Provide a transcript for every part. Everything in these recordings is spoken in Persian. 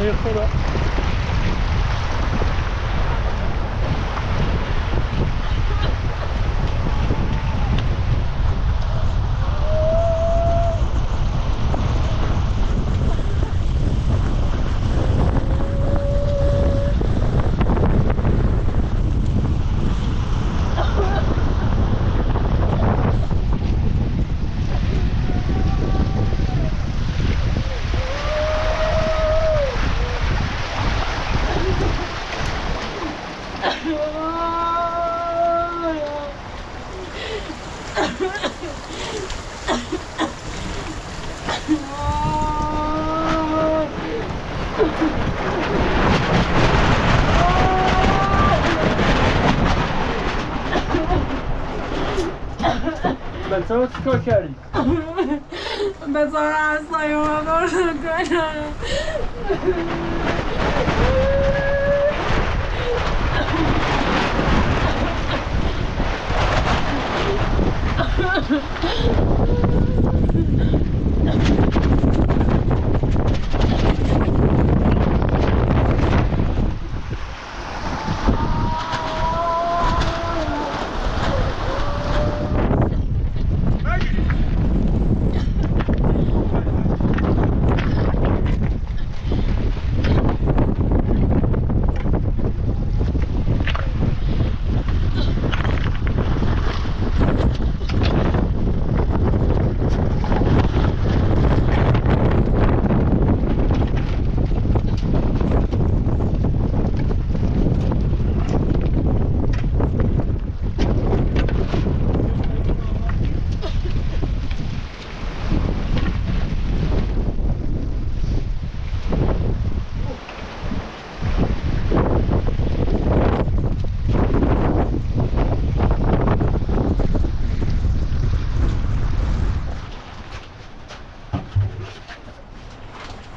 ای خدا. بلسه چیکار کردی؟ بذار اصلایی رو بردن کنم.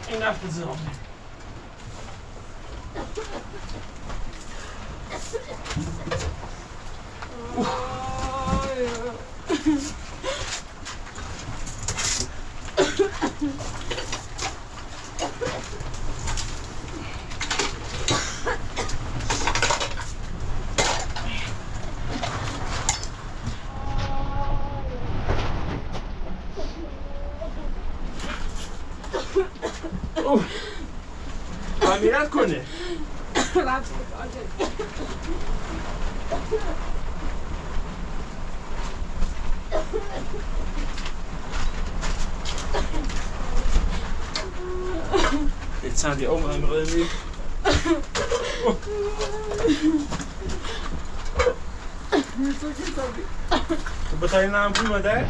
این رفت زمان تعمیرات کنه رفت Jetzt sind die Augen am Römi. تو بتایی نام پول مده؟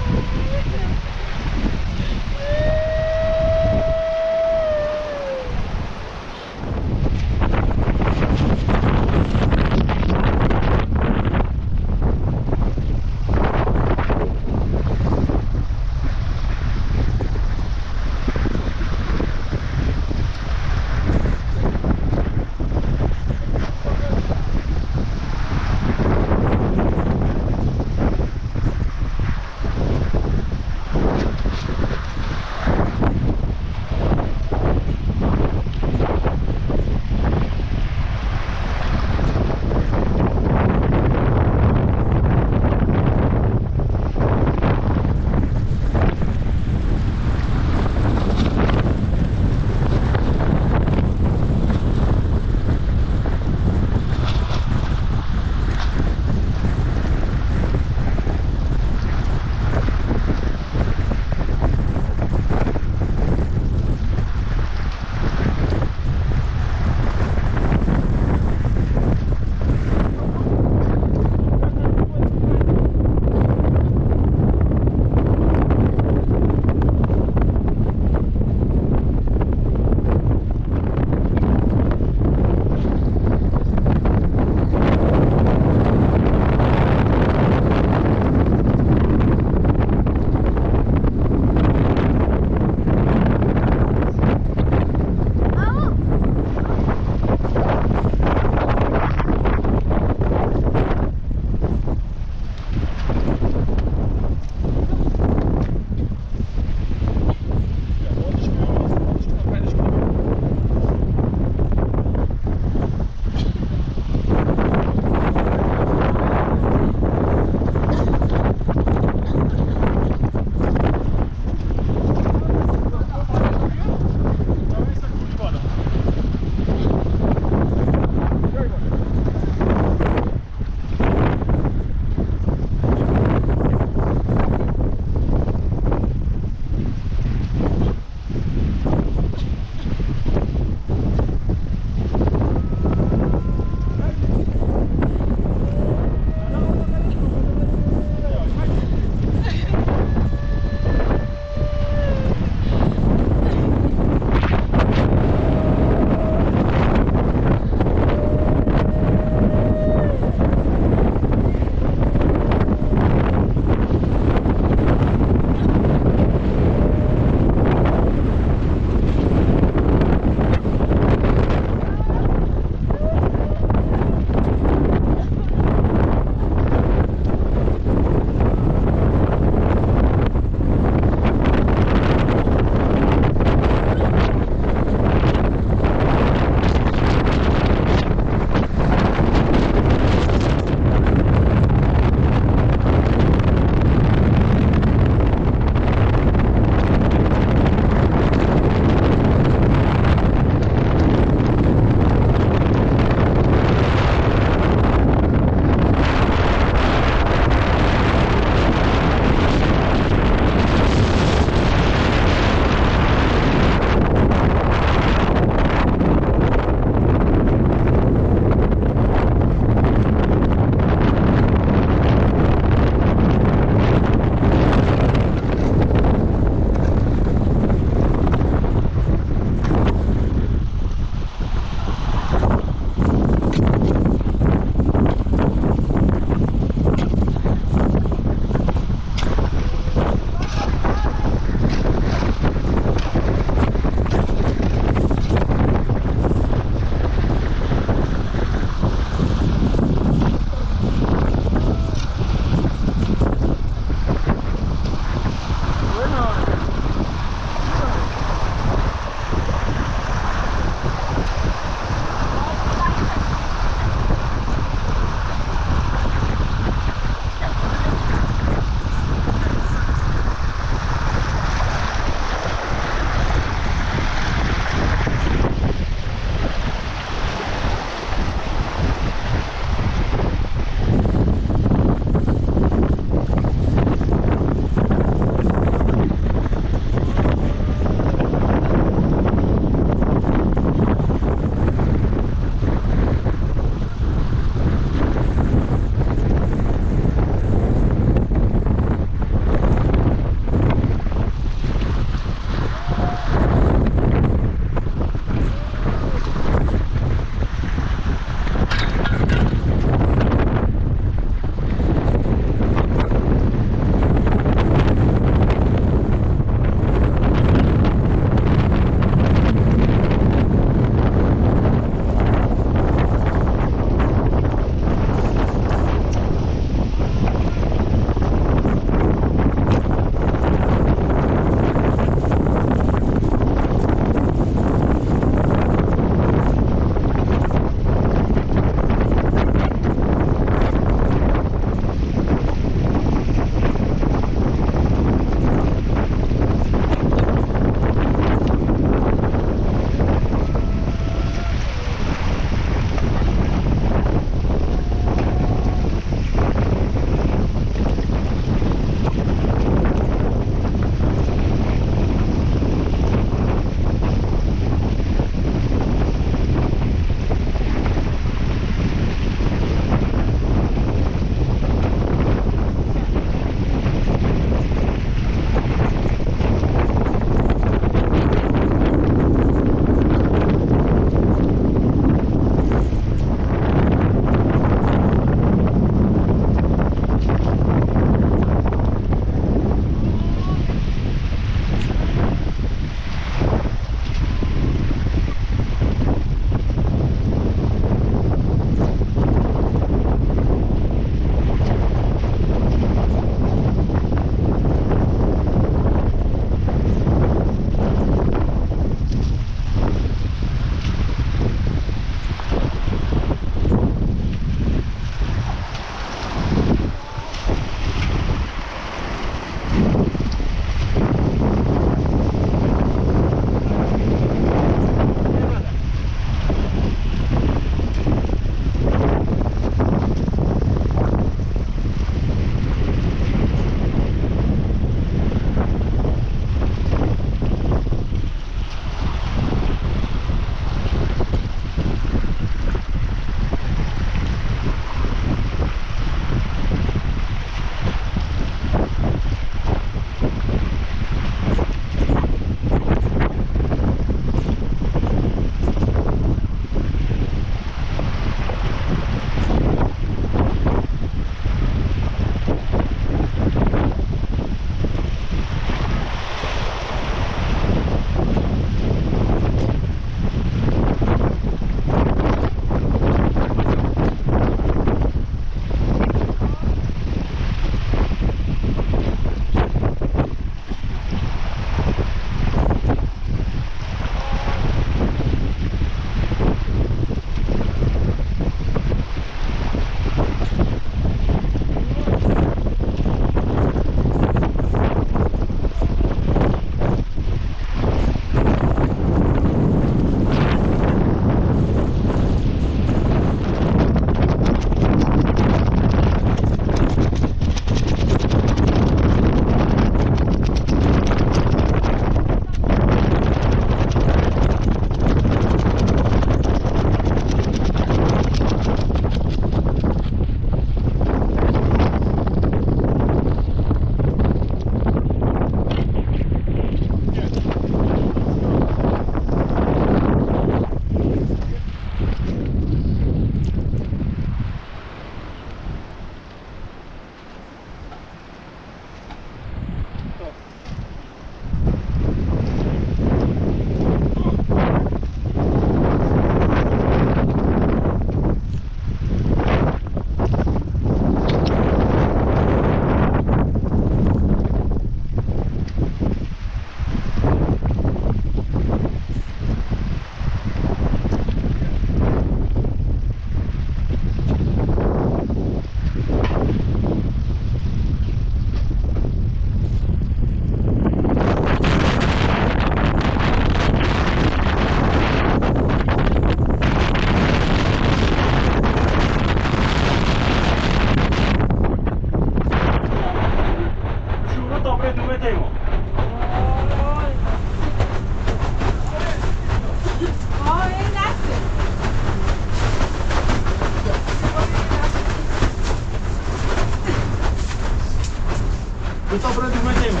تا برای دومه تیمه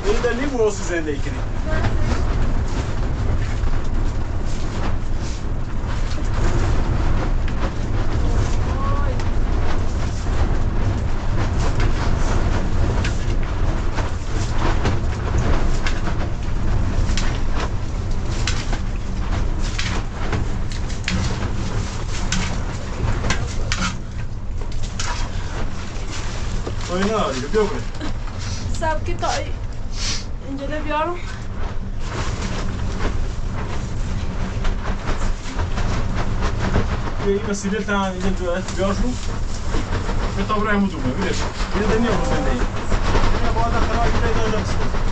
این دلی بوسی زندگی کنی Oyna, bia کنه Sabe que tá aí. Onde ele vieram? این مسئله تا اینجا بیاشو به تا برای مدومه بیرش این دنیا رو زندگی این باید خراب پیدا نمیشه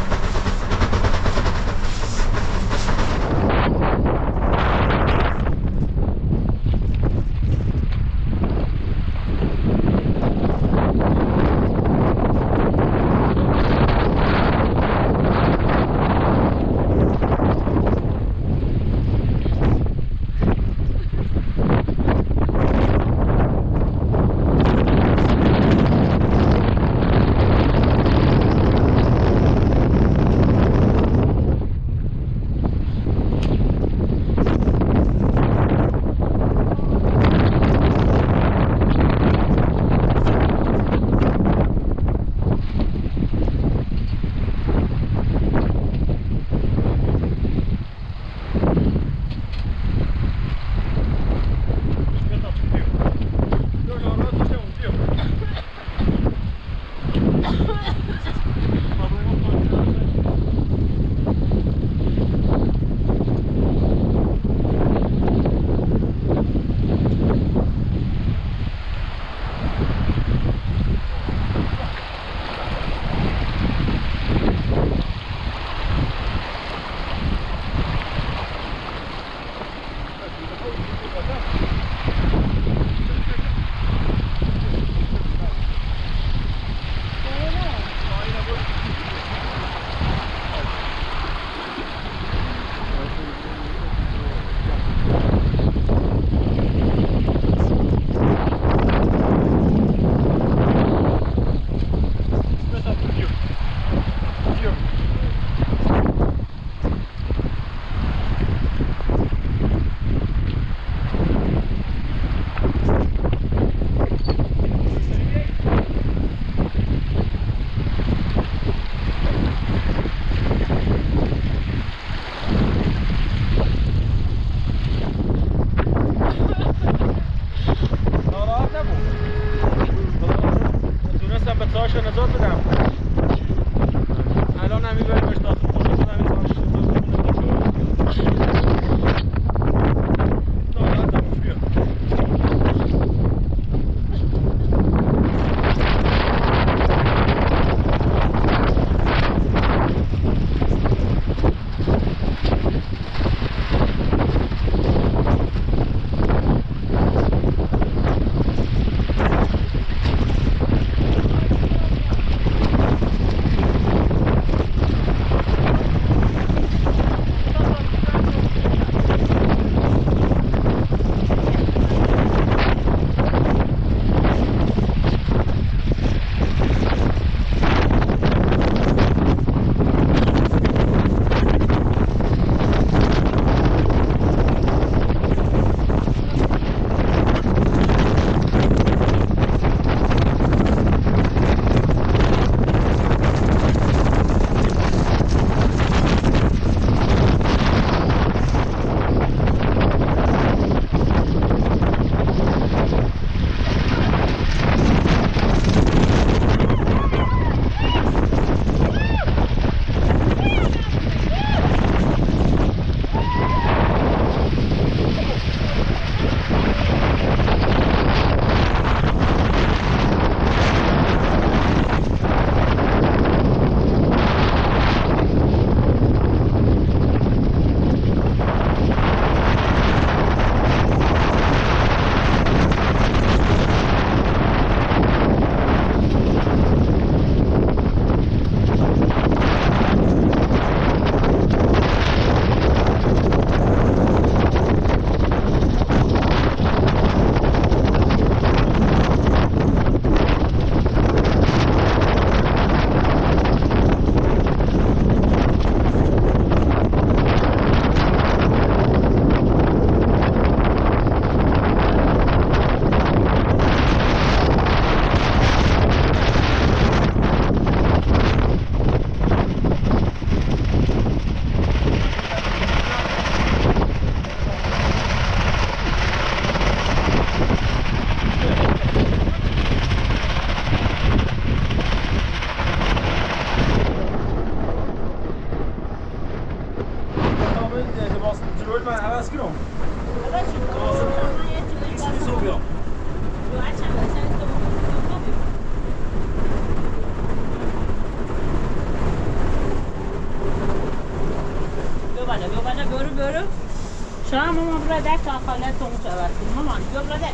لا ماما برده تا خالتون شود مامان بیا برده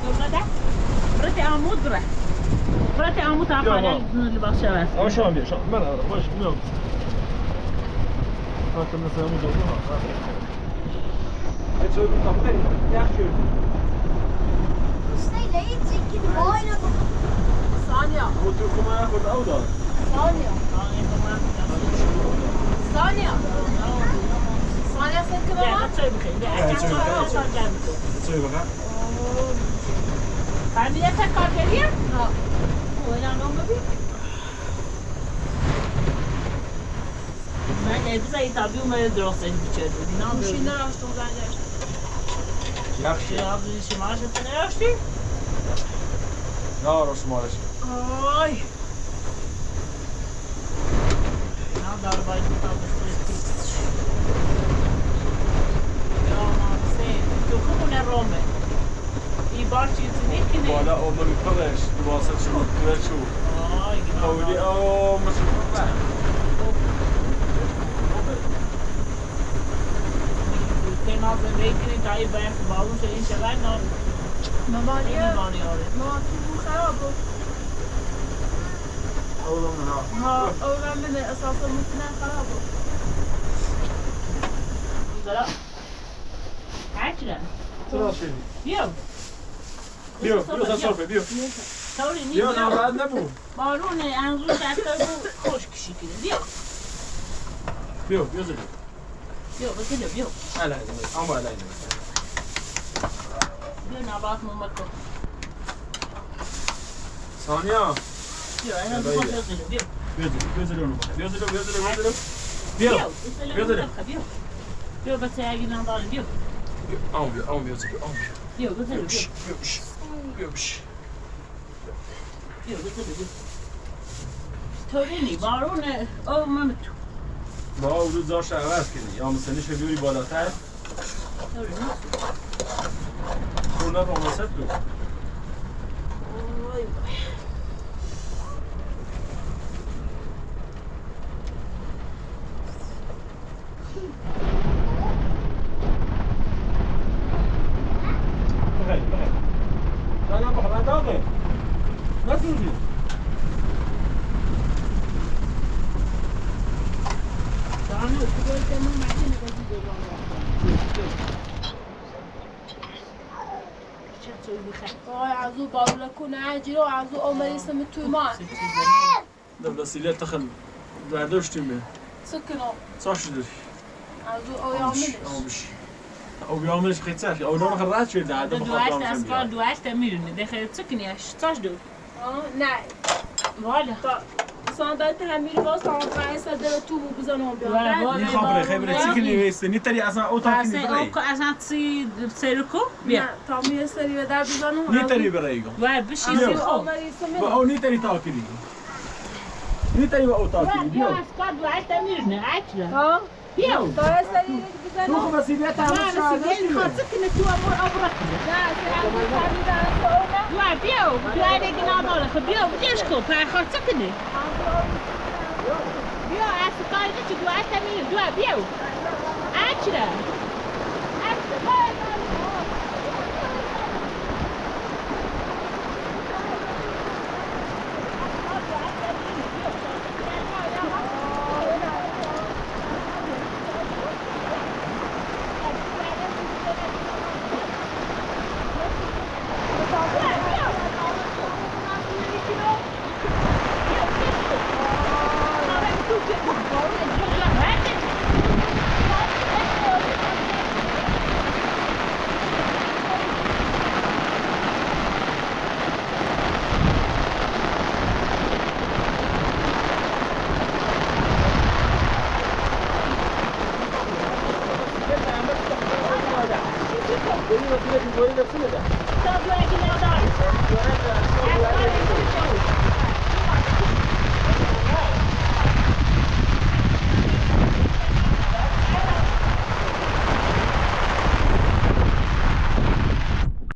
برده عمود برده عمود تا خالتون لباس شود اما شام بیا شام من باش میام حتی مثلا اون دوم ها چه بود تاپه یخ شد Stay late, take it wine. ثانية او تو کما نخورد او داد ثانية ثانية ثانية سنت ماما چه بگم فهمیده تا کار کردیم؟ ها ولی نام ببین من امروز تابی اومده درستش بیچاره بودی نام مشي ببین نراشتم زنجش یخ شد شما شمارش نراشتی؟ نه رو شمارش آی نه داره باید بسترسی یا مانسه تو خونه رومه این بار چیزی نکنه بالا اول پرش واسط شد تو شو آی اولی او مشروع که نازم بگیرین تا این باید باون شد این شبه ماما این یه بانی آره ماما تو بو خراب بود اول من ها اولا من اساسا ممکنه خراب بود زرا هرچی چرا شدی بیا بیا بیا سرفه بیا طوری نیست بیا ناراحت نبود بارون انزور شکر بود خوش کشی کنه بیا زدی بیا بسیده بیا علیه اما علیه بیا نبات ممت کن ثانیا بیا اینا بخون بزیده بیا بیا زدی اونو بیا زدی بیا بس اگه نداره بیا بیا زدی بیا بسیده بیا بیا بیا بسیده بیا طوری نی بارون او ممت با او زارش عوض کنی یا مثلا نشه بیوری بالاتر طوری نیست خونه با مست بود نه بخواه داغه نتونی دانو بگوی که من مکنه بگی چطور بخیر آی عزو باولا کنه عجیره و عزو اومدی سم توی مان دم وسیله تخل برداشتیم به سکنو صاحش داری عزو او یامنش او بیاملش خیلی سخت او دارم خرد شد در دم دواشت از کار دواشت میرونی دخیل چکنیش چاش دو نه والا صندلیت همیری باز تا قایس دل تو بزنم بیام نی خبره چیکنی ویست نی تری اصلا او تا کنی برای اصلا سی سرکو بیا نه تا می سری به در بزنم نی تری برای گم و بشی عزو سرکو اومدی سم با او نی تری تا کنی نی تری با او تا کنی بیا بیا از کار دواشت میرونی اچلا ها بیا تا سری تو بزنم خب وسیله تا ما رسیدین خاطر کنه تو امور ابرک نه سری بزنم تو و بیا بیا دیگه نداره خب بیا بجش کن پر خاطر کنه بیا از کار چی دواشت میرونی بیا اچلا وسیله دیگه نفسه تا بیا اگه نداره از کار